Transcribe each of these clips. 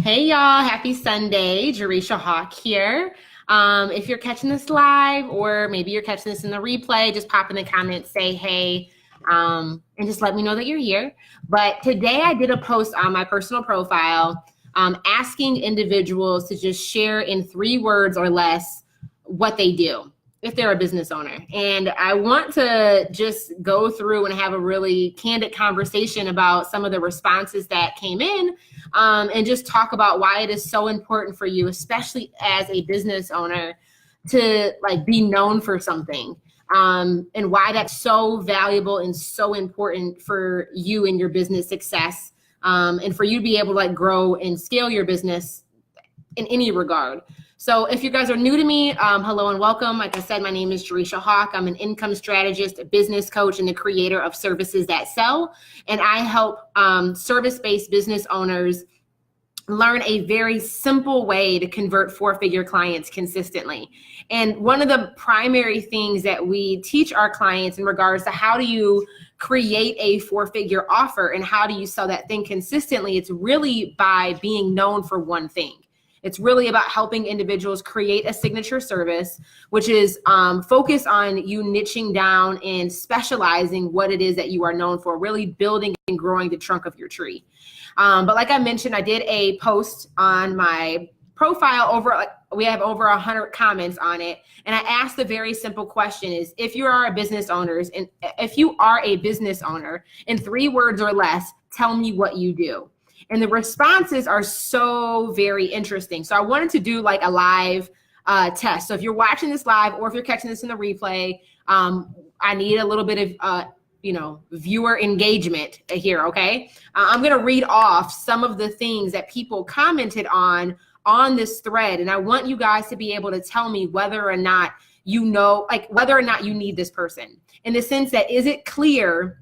Hey y'all, happy Sunday. Jerisha Hawk here. If you're catching this live or maybe you're catching this in the replay, just pop in the comments, say hey, and just let me know that you're here. But today I did a post on my personal profile asking individuals to just share in 3 words or less what they do if they're a business owner. And I want to just go through and have a really candid conversation about some of the responses that came in, and just talk about why it is so important for you, especially as a business owner, to be known for something, and why that's so valuable and so important for you and your business success, and for you to be able to grow and scale your business in any regard. So if you guys are new to me, hello and welcome. Like I said, my name is Jerisha Hawk. I'm an income strategist, a business coach, and the creator of Services That Sell. And I help service-based business owners learn a very simple way to convert 4-figure clients consistently. And one of the primary things that we teach our clients in regards to how do you create a 4-figure offer and how do you sell that thing consistently, it's really by being known for one thing. It's really about helping individuals create a signature service, which is focused on you niching down and specializing what it is that you are known for, really building and growing the trunk of your tree. But like I mentioned, I did a post on my profile we have over 100 comments on it. And I asked the very simple question is, if you are a business owner in 3 words or less, tell me what you do. And the responses are so very interesting. So I wanted to do a live test. So if you're watching this live or if you're catching this in the replay, I need a little bit of viewer engagement here, okay? I'm gonna read off some of the things that people commented on this thread. And I want you guys to be able to tell me whether or not whether or not you need this person. In the sense that, is it clear,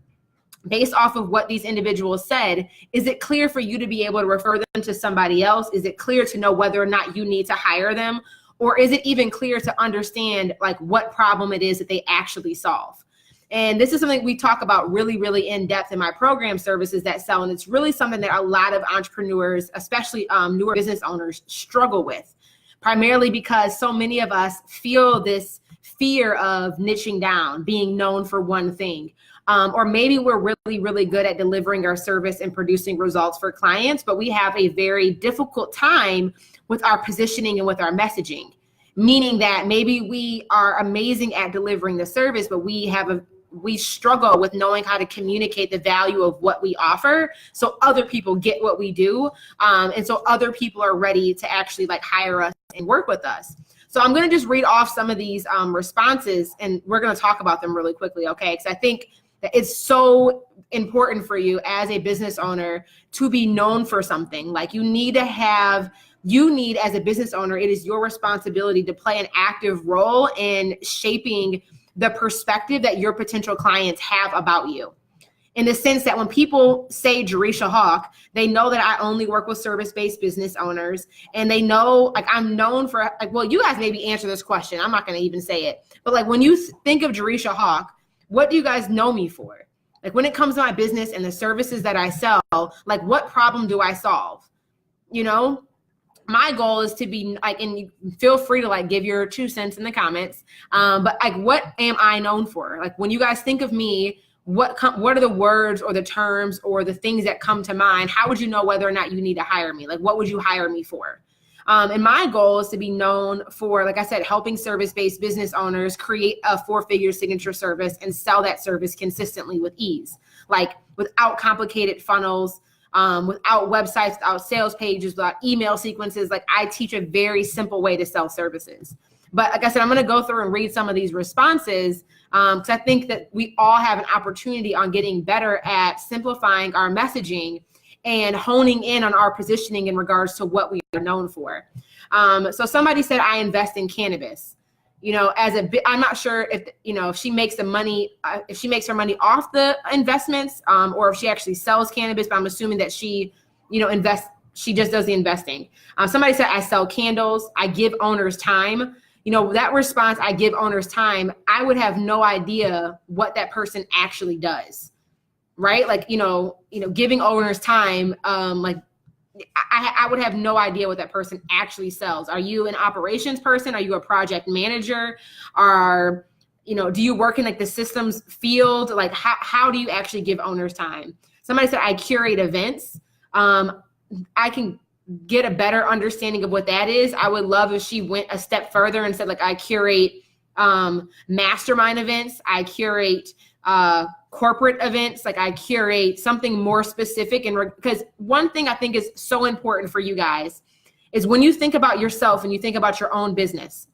based off of what these individuals said, is it clear for you to be able to refer them to somebody else? Is it clear to know whether or not you need to hire them? Or is it even clear to understand what problem it is that they actually solve? And this is something we talk about really, really in depth in my program, Services That Sell. And it's really something that a lot of entrepreneurs, especially newer business owners, struggle with, primarily because so many of us feel this fear of niching down, being known for one thing. Or maybe we're really, really good at delivering our service and producing results for clients, but we have a very difficult time with our positioning and with our messaging, meaning that maybe we are amazing at delivering the service, but we struggle with knowing how to communicate the value of what we offer so other people get what we do, and so other people are ready to actually hire us and work with us. So I'm going to just read off some of these responses, and we're going to talk about them really quickly, okay? Because I think that it's so important for you as a business owner to be known for something. You need, as a business owner, it is your responsibility to play an active role in shaping the perspective that your potential clients have about you. In the sense that when people say Jerisha Hawk, they know that I only work with service-based business owners, and they know I'm known for well, you guys maybe answer this question. I'm not going to even say it, but when you think of Jerisha Hawk, what do you guys know me for? When it comes to my business and the services that I sell, what problem do I solve? My goal is to be and feel free to give your 2 cents in the comments. But what am I known for? When you guys think of me, what are the words or the terms or the things that come to mind? How would you know whether or not you need to hire me? What would you hire me for? And my goal is to be known for, like I said, helping service-based business owners create a 4-figure signature service and sell that service consistently with ease, without complicated funnels, without websites, without sales pages, without email sequences. I teach a very simple way to sell services. But like I said, I'm going to go through and read some of these responses because I think that we all have an opportunity on getting better at simplifying our messaging and honing in on our positioning in regards to what we are known for. So somebody said, I invest in cannabis. I'm not sure if she makes her money off the investments, or if she actually sells cannabis, but I'm assuming that she just does the investing. Somebody said, I sell candles. I give owners time. That response, I give owners time, I would have no idea what that person actually does. Right? Giving owners time, I would have no idea what that person actually sells. Are you an operations person? Are you a project manager? Do you work in like the systems field? Like how do you actually give owners time? Somebody said, I curate events. I can get a better understanding of what that is. I would love if she went a step further and said, like, I curate mastermind events. I curate corporate events. Like I curate something more specific. And because one thing I think is so important for you guys is when you think about yourself and you think about your own business,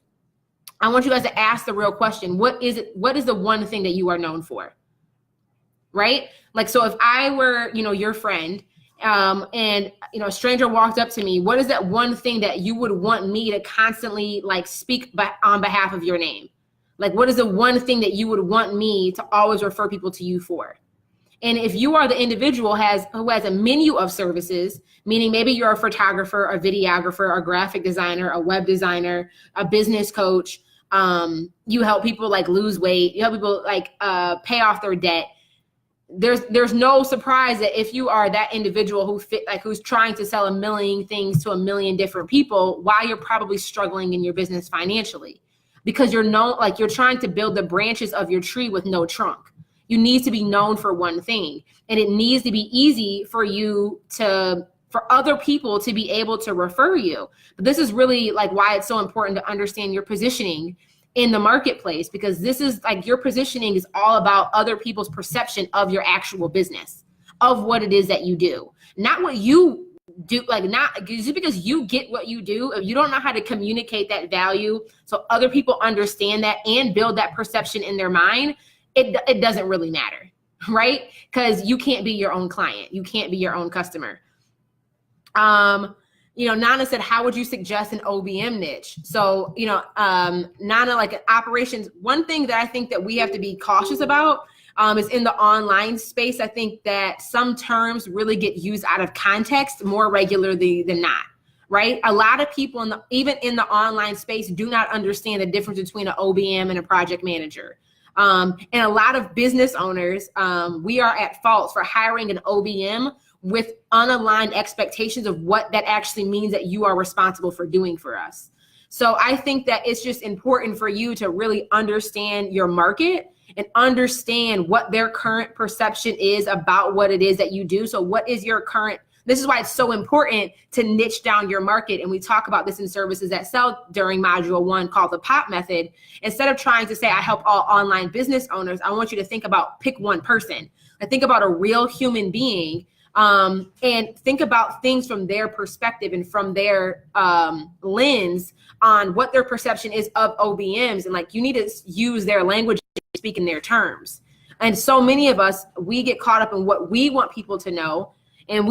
I want you guys to ask the real question. What is the one thing that you are known for? Right? Like, so if I were, your friend, and a stranger walked up to me, what is that one thing that you would want me to constantly like speak on behalf of your name? Like, what is the one thing that you would want me to always refer people to you for? And if you are the individual who has a menu of services, meaning maybe you're a photographer, a videographer, a graphic designer, a web designer, a business coach, you help people like lose weight, you help people like pay off their debt. There's no surprise that if you are that individual who's trying to sell a million things to a million different people, why you're probably struggling in your business financially, because you're trying to build the branches of your tree with no trunk. You need to be known for one thing, and it needs to be easy for other people to be able to refer you. But this is really like why it's so important to understand your positioning in the marketplace, because this is like your positioning is all about other people's perception of your actual business, of what it is that you do, not what you do. Like, not just because you get what you do, if you don't know how to communicate that value so other people understand that and build that perception in their mind, it doesn't really matter, right? Because you can't be your own client, you can't be your own customer. Nana said, how would you suggest an OBM niche? So, Nana, like operations, one thing that I think that we have to be cautious about is in the online space. I think that some terms really get used out of context more regularly than not, right? A lot of people even in the online space do not understand the difference between an OBM and a project manager. And a lot of business owners, we are at fault for hiring an OBM with unaligned expectations of what that actually means that you are responsible for doing for us. So I think that it's just important for you to really understand your market and understand what their current perception is about what it is that you do. So what is your current, this is why it's so important to niche down your market. And we talk about this in services that sell during module 1 called the POP method. Instead of trying to say, I help all online business owners, I want you to think about, pick one person. I think about a real human being, and think about things from their perspective and from their lens on what their perception is of OBMs. And like, you need to use their language, speak in their terms. And so many of us, we get caught up in what we want people to know. And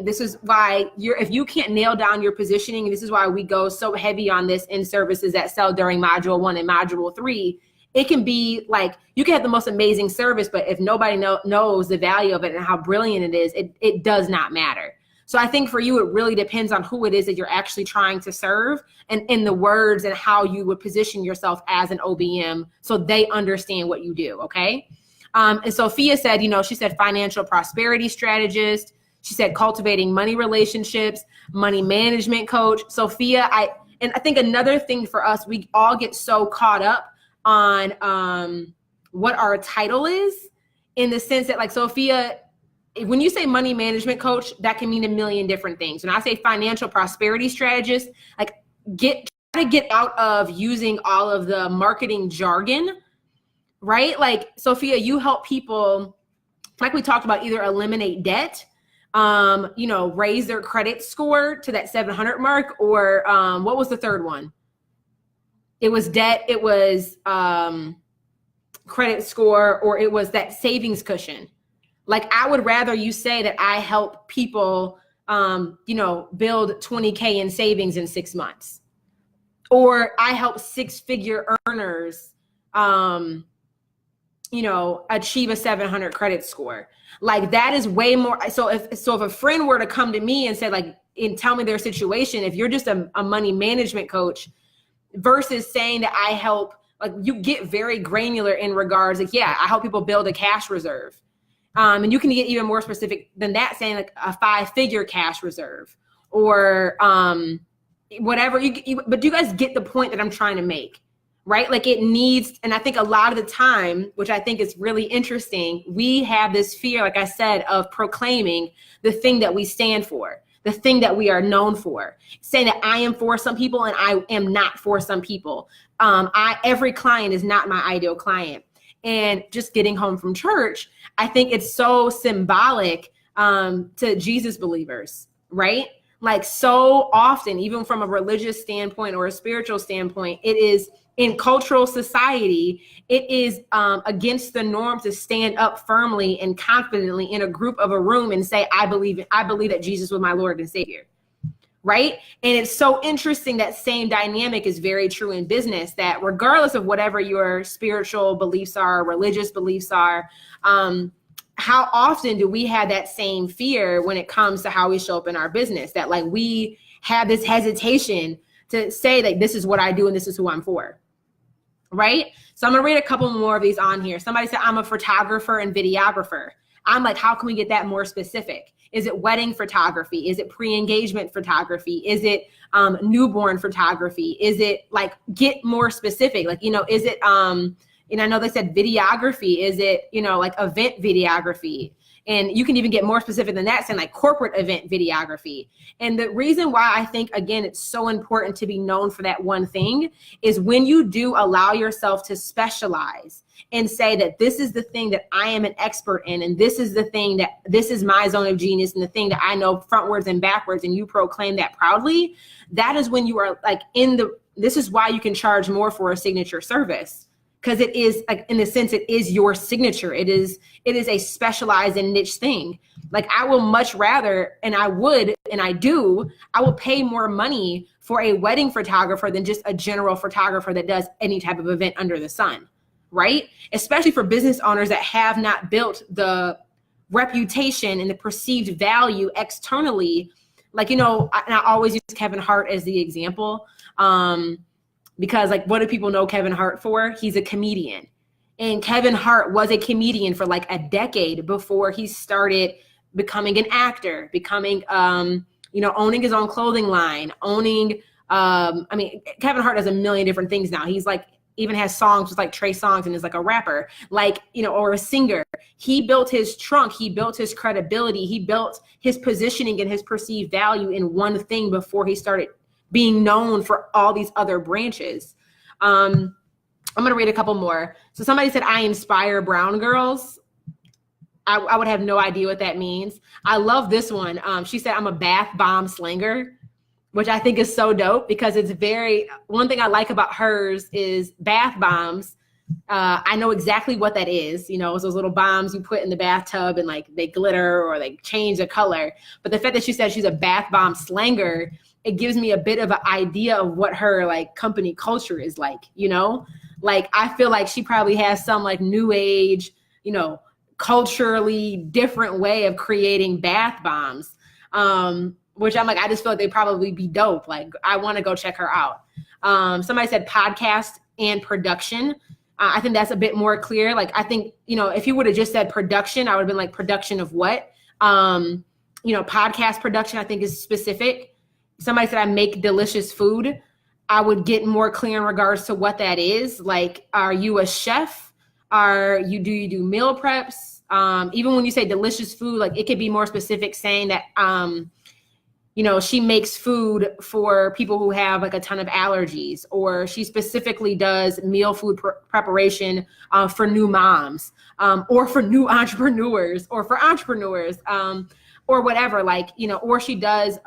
this is why if you can't nail down your positioning, this is why we go so heavy on this in services that sell during module 1 and module 3. It can be like, you can have the most amazing service, but if nobody knows the value of it and how brilliant it is, it does not matter. So I think for you, it really depends on who it is that you're actually trying to serve, and in the words and how you would position yourself as an OBM so they understand what you do, okay? And Sophia said, she said financial prosperity strategist. She said cultivating money relationships, money management coach. Sophia, I think another thing for us, we all get so caught up on what our title is, in the sense that, like, Sophia, when you say money management coach, that can mean a million different things. When I say financial prosperity strategist, like, try to get out of using all of the marketing jargon, right? Like, Sophia, you help people, like we talked about, either eliminate debt, raise their credit score to that 700 mark, or what was the third one? It was debt, it was credit score, or it was that savings cushion. Like, I would rather you say that I help people, build 20K in savings in 6 months, or I help 6-figure earners, achieve a 700 credit score. Like, that is way more. So if a friend were to come to me and say, like, and tell me their situation, if you're just a money management coach, versus saying that I help, like, you get very granular in regards, like, yeah, I help people build a cash reserve. And you can get even more specific than that, saying like a 5-figure cash reserve or whatever. But do you guys get the point that I'm trying to make? Right? Like it needs, and I think a lot of the time, which I think is really interesting, we have this fear, like I said, of proclaiming the thing that we stand for, the thing that we are known for, saying that I am for some people and I am not for some people. Every client is not my ideal client. And just getting home from church, I think it's so symbolic to Jesus believers, right? Like so often, even from a religious standpoint or a spiritual standpoint, it is in cultural society, it is against the norm to stand up firmly and confidently in a group of a room and say, I believe that Jesus was my Lord and Savior, right? And it's so interesting that same dynamic is very true in business, that regardless of whatever your spiritual beliefs are, religious beliefs are, how often do we have that same fear when it comes to how we show up in our business, that like we have this hesitation to say that this is what I do and this is who I'm for. Right? So I'm going to read a couple more of these on here. Somebody said, I'm a photographer and videographer. I'm like, how can we get that more specific? Is it wedding photography? Is it pre-engagement photography? Is it newborn photography? Is it like, get more specific? Like, is it, and I know they said videography. Is it, like event videography? And you can even get more specific than that, saying like corporate event videography. And the reason why I think, again, it's so important to be known for that one thing is when you do allow yourself to specialize and say that this is the thing that I am an expert in, and this is the thing that this is my zone of genius and the thing that I know frontwards and backwards, and you proclaim that proudly, that is when you are like this is why you can charge more for a signature service. Because it is, like, in the sense, it is your signature. It is a specialized and niche thing. Like I will much rather, and I will pay more money for a wedding photographer than just a general photographer that does any type of event under the sun, right? Especially for business owners that have not built the reputation and the perceived value externally. Like, and I always use Kevin Hart as the example. Because like, what do people know Kevin Hart for? He's a comedian. And Kevin Hart was a comedian for like a decade before he started becoming an actor, becoming, owning his own clothing line, Kevin Hart does a million different things now. He's like, even has songs with like Trey Songz and is like a rapper, like, or a singer. He built his trunk, he built his credibility, he built his positioning and his perceived value in one thing before he started being known for all these other branches. I'm going to read a couple more. So somebody said, I inspire brown girls. I would have no idea what that means. I love this one. She said, I'm a bath bomb slinger, which I think is so dope because it's one thing I like about hers is bath bombs. I know exactly what that is. It's those little bombs you put in the bathtub and like they glitter or they change the color. But the fact that she said she's a bath bomb slanger, it gives me a bit of an idea of what her like company culture is like, like I feel like she probably has some like new age, culturally different way of creating bath bombs, which I'm like, I just feel like they'd probably be dope. Like I want to go check her out. Somebody said podcast and production. I think that's a bit more clear. Like, I think, if you would have just said production, I would have been like, production of what? Podcast production, I think is specific. Somebody said I make delicious food. I would get more clear in regards to what that is. Like, are you a chef? Do you do meal preps? Even when you say delicious food, like it could be more specific, saying that, she makes food for people who have like a ton of allergies, or she specifically does meal food preparation for new moms, or for new entrepreneurs, or for entrepreneurs, or whatever, like, or she does,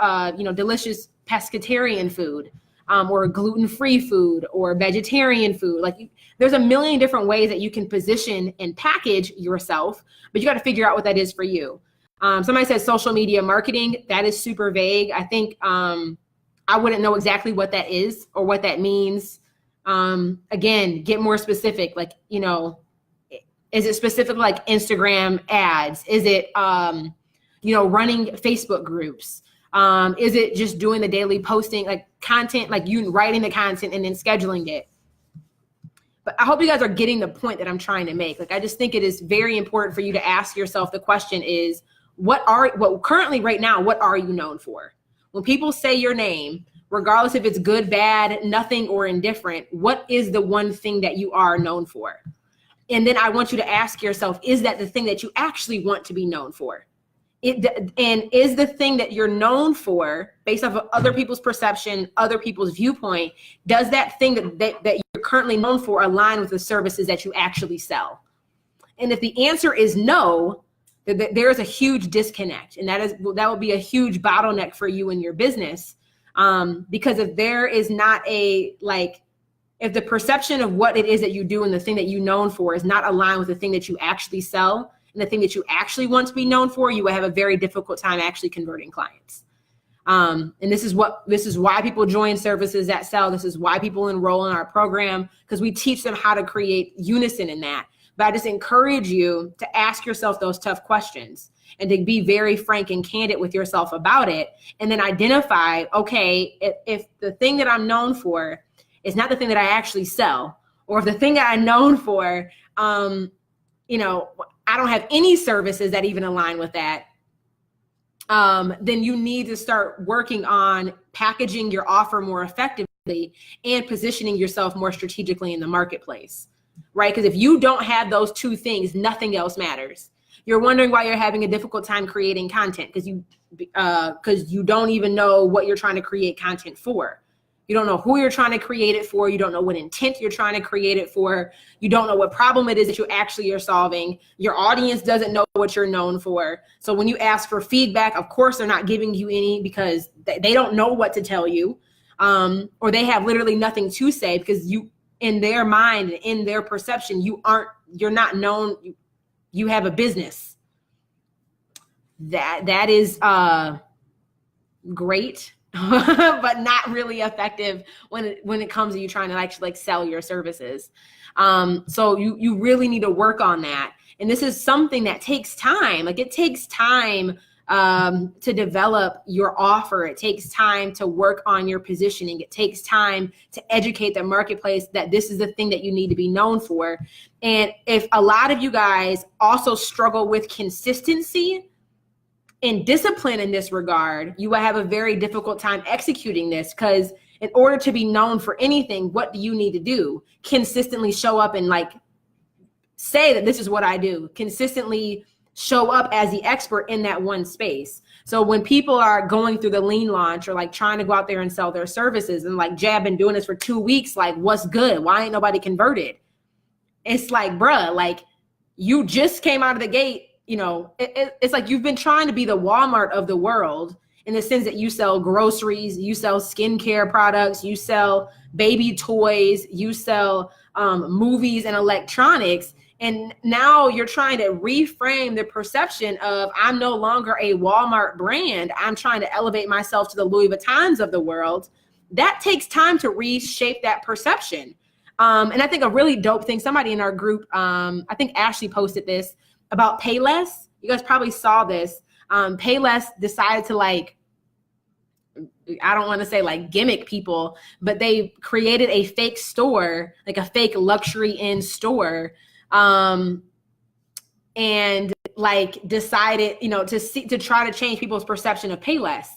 delicious pescatarian food, or gluten-free food, or vegetarian food. Like, there's a million different ways that you can position and package yourself, but you got to figure out what that is for you. Somebody says social media marketing. That is super vague. I think I wouldn't know exactly what that is or what that means. Again, get more specific. Like, is it specific like Instagram ads? Is it, running Facebook groups? Is it just doing the daily posting, like content, like you writing the content and then scheduling it? But I hope you guys are getting the point that I'm trying to make. Like, I just think it is very important for you to ask yourself the question is, currently right now, what are you known for? When people say your name, regardless if it's good, bad, nothing, or indifferent, what is the one thing that you are known for? And then I want you to ask yourself, is that the thing that you actually want to be known for? And is the thing that you're known for, based off of other people's perception, other people's viewpoint, does that thing that you're currently known for align with the services that you actually sell? And if the answer is no, there is a huge disconnect, and that will be a huge bottleneck for you in your business. Because if there is not if the perception of what it is that you do and the thing that you're known for is not aligned with the thing that you actually sell and the thing that you actually want to be known for, you will have a very difficult time actually converting clients. And this is why people join services that sell. This is why people enroll in our program, because we teach them how to create unison in that. But I just encourage you to ask yourself those tough questions and to be very frank and candid with yourself about it. And then identify, okay, if the thing that I'm known for is not the thing that I actually sell, or if the thing that I'm known for, I don't have any services that even align with that, then you need to start working on packaging your offer more effectively and positioning yourself more strategically in the marketplace, right? Because if you don't have those two things, nothing else matters. You're wondering why you're having a difficult time creating content because you don't even know what you're trying to create content for. You don't know who you're trying to create it for. You don't know what intent you're trying to create it for. You don't know what problem it is that you actually are solving. Your audience doesn't know what you're known for. So when you ask for feedback, of course, they're not giving you any because they don't know what to tell you, or they have literally nothing to say because you, in their mind and in their perception, you're not known. You have a business. That is great. But not really effective when it comes to you trying to actually sell your services. So you really need to work on that. And this is something that takes time. It takes time to develop your offer. It takes time to work on your positioning. It takes time to educate the marketplace that this is the thing that you need to be known for. And if a lot of you guys also struggle with consistency and discipline in this regard, you will have a very difficult time executing this, because in order to be known for anything, what do you need to do? Consistently show up and say that this is what I do. Consistently show up as the expert in that one space. So when people are going through the lean launch or trying to go out there and sell their services and Jab been doing this for 2 weeks, what's good? Why ain't nobody converted? It's bruh, you just came out of the gate. It's like you've been trying to be the Walmart of the world in the sense that you sell groceries, you sell skincare products, you sell baby toys, you sell movies and electronics. And now you're trying to reframe the perception of I'm no longer a Walmart brand. I'm trying to elevate myself to the Louis Vuittons of the world. That takes time to reshape that perception. And I think a really dope thing, somebody in our group, I think Ashley posted this, about Payless. You guys probably saw this. Payless decided to I don't want to say gimmick people, but they created a fake store, a fake luxury in store, and decided, to try to change people's perception of Payless.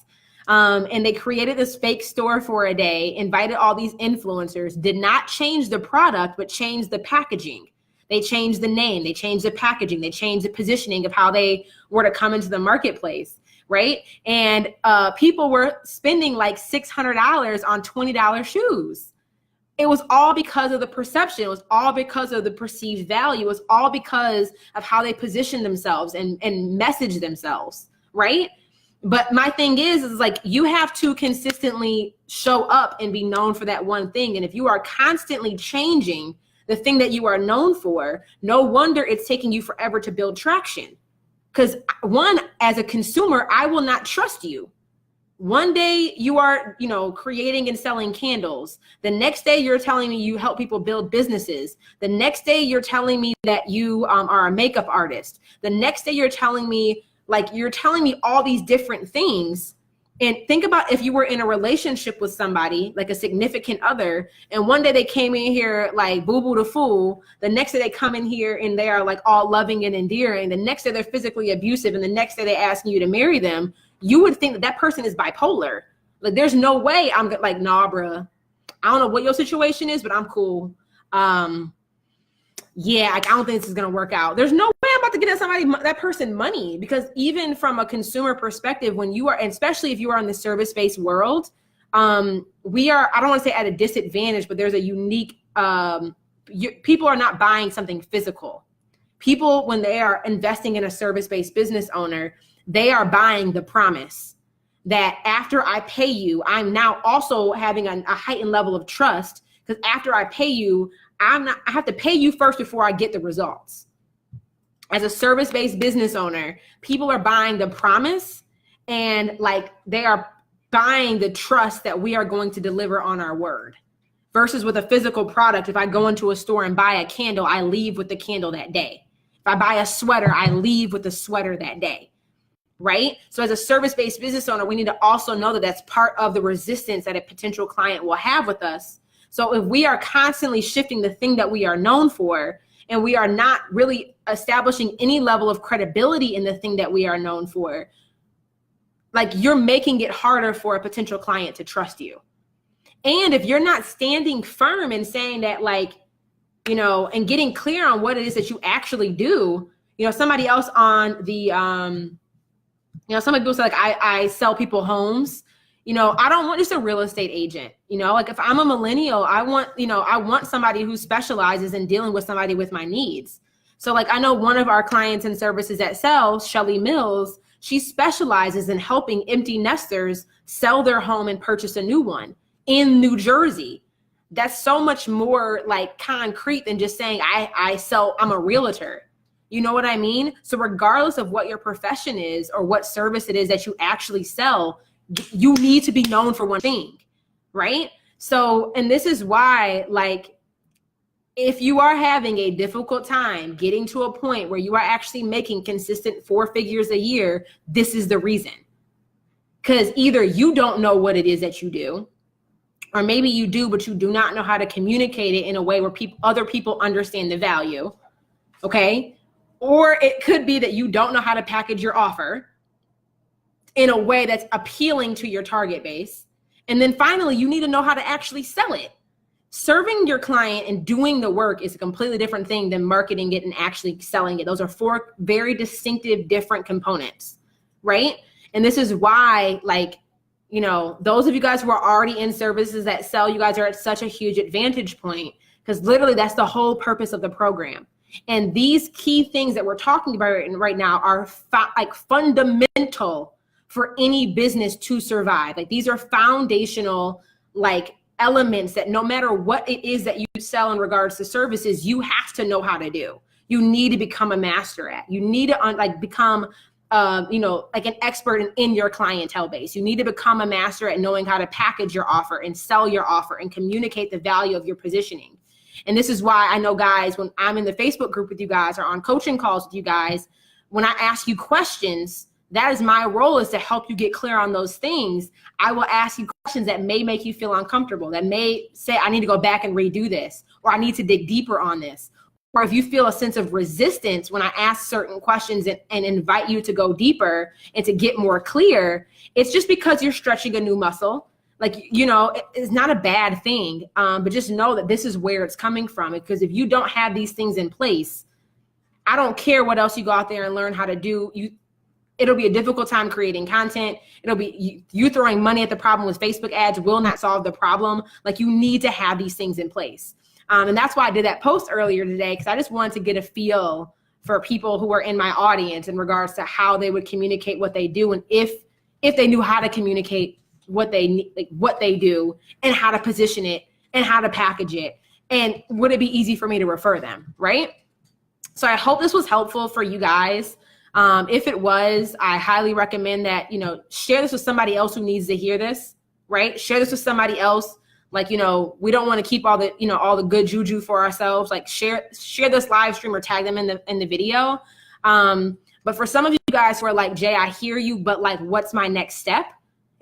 And they created this fake store for a day, invited all these influencers, did not change the product, but changed the packaging. They changed the name, they changed the packaging, they changed the positioning of how they were to come into the marketplace, right? And people were spending $600 on $20 shoes. It was all because of the perception. It was all because of the perceived value. It was all because of how they positioned themselves and messaged themselves, right? But my thing is you have to consistently show up and be known for that one thing. And if you are constantly changing the thing that you are known for, no wonder it's taking you forever to build traction. Because one, as a consumer, I will not trust you. One day you are, creating and selling candles. The next day you're telling me you help people build businesses. The next day you're telling me that you are a makeup artist. The next day you're telling me all these different things. And think about if you were in a relationship with somebody, like a significant other, and one day they came in here like boo-boo the fool, the next day they come in here and they are like all loving and endearing, the next day they're physically abusive, and the next day they ask you to marry them, you would think that that person is bipolar. Like, there's no way I'm like, nah, bruh, I don't know what your situation is, but I'm cool. Yeah, I don't think this is going to work out. There's no way I'm about to get that person money, because even from a consumer perspective, when you are, and especially if you are in the service-based world, we are, I don't want to say at a disadvantage, but there's a unique, people are not buying something physical. People, when they are investing in a service-based business owner, they are buying the promise that after I pay you, I'm now also having a heightened level of trust, because after I pay you, I have to pay you first before I get the results. As a service-based business owner, people are buying the promise, and like they are buying the trust that we are going to deliver on our word. Versus with a physical product, if I go into a store and buy a candle, I leave with the candle that day. If I buy a sweater, I leave with the sweater that day. Right? So as a service-based business owner, we need to also know that that's part of the resistance that a potential client will have with us. So if we are constantly shifting the thing that we are known for, and we are not really establishing any level of credibility in the thing that we are known for, like, you're making it harder for a potential client to trust you. And if you're not standing firm and saying that, like, you know, and getting clear on what it is that you actually do, you know, somebody else on the, you know, some people say like, I sell people homes. You know, I don't want just a real estate agent. You know, like if I'm a millennial, I want somebody who specializes in dealing with somebody with my needs. So like, I know one of our clients and services that sells, Shelly Mills, she specializes in helping empty nesters sell their home and purchase a new one in New Jersey. That's so much more like concrete than just saying I'm a realtor. You know what I mean? So regardless of what your profession is or what service it is that you actually sell, you need to be known for one thing, right? So, and this is why, like, if you are having a difficult time getting to a point where you are actually making consistent 4 figures a year, this is the reason. Because either you don't know what it is that you do, or maybe you do, but you do not know how to communicate it in a way where other people understand the value, okay? Or it could be that you don't know how to package your offer in a way that's appealing to your target base. And then finally, you need to know how to actually sell it. Serving your client and doing the work is a completely different thing than marketing it and actually selling it. Those are 4 very distinctive, different components, right? And this is why, like, you know, those of you guys who are already in services that sell, you guys are at such a huge advantage point, because literally that's the whole purpose of the program. And these key things that we're talking about right now are like fundamental for any business to survive. Like, these are foundational, like, elements that no matter what it is that you sell in regards to services, you have to know how to do. You need to become a master at. You need to become, you know, like an expert in your clientele base. You need to become a master at knowing how to package your offer and sell your offer and communicate the value of your positioning. And this is why I know, guys, when I'm in the Facebook group with you guys or on coaching calls with you guys, when I ask you questions, that is my role, is to help you get clear on those things. I will ask you questions that may make you feel uncomfortable, that may say, I need to go back and redo this, or I need to dig deeper on this. Or if you feel a sense of resistance when I ask certain questions and invite you to go deeper and to get more clear, it's just because you're stretching a new muscle. Like, you know, it's not a bad thing, but just know that this is where it's coming from. Because if you don't have these things in place, I don't care what else you go out there and learn how to do. It'll be a difficult time creating content. It'll be you throwing money at the problem with Facebook ads will not solve the problem. Like, you need to have these things in place. And that's why I did that post earlier today, because I just wanted to get a feel for people who are in my audience in regards to how they would communicate what they do, and if they knew how to communicate what they do and how to position it and how to package it, and would it be easy for me to refer them, right? So I hope this was helpful for you guys. If it was, I highly recommend that, you know, share this with somebody else who needs to hear this, right? Share this with somebody else. Like, you know, we don't want to keep all the good juju for ourselves. Like, share this live stream or tag them in the video. But for some of you guys who are like, Jay, I hear you, but like, what's my next step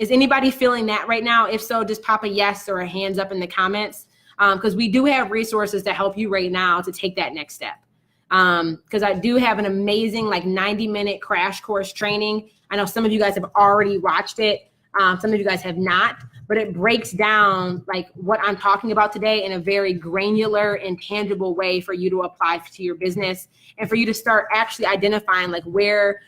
Is anybody feeling that right now? If so, just pop a yes or a hands up in the comments, because we do have resources to help you right now to take that next step. Because I do have an amazing 90-minute crash course training. I know some of you guys have already watched it. Some of you guys have not, but it breaks down what I'm talking about today in a very granular and tangible way for you to apply to your business and for you to start actually identifying where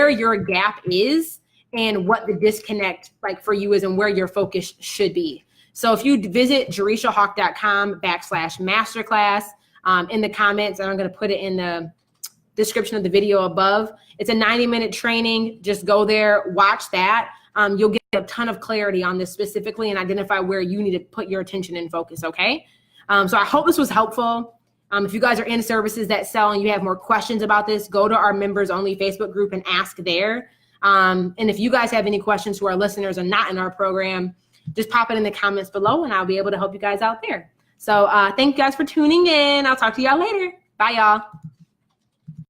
your gap is and what the disconnect for you is and where your focus should be. So if you visit jerishahawk.com/masterclass in the comments, and I'm going to put it in the description of the video above, it's a 90-minute training. Just go there, watch that. You'll get a ton of clarity on this specifically and identify where you need to put your attention and focus, okay? So I hope this was helpful. If you guys are in services that sell and you have more questions about this, go to our members only Facebook group and ask there. And if you guys have any questions who are listeners and not in our program, just pop it in the comments below and I'll be able to help you guys out there. So thank you guys for tuning in. I'll talk to y'all later. Bye, y'all.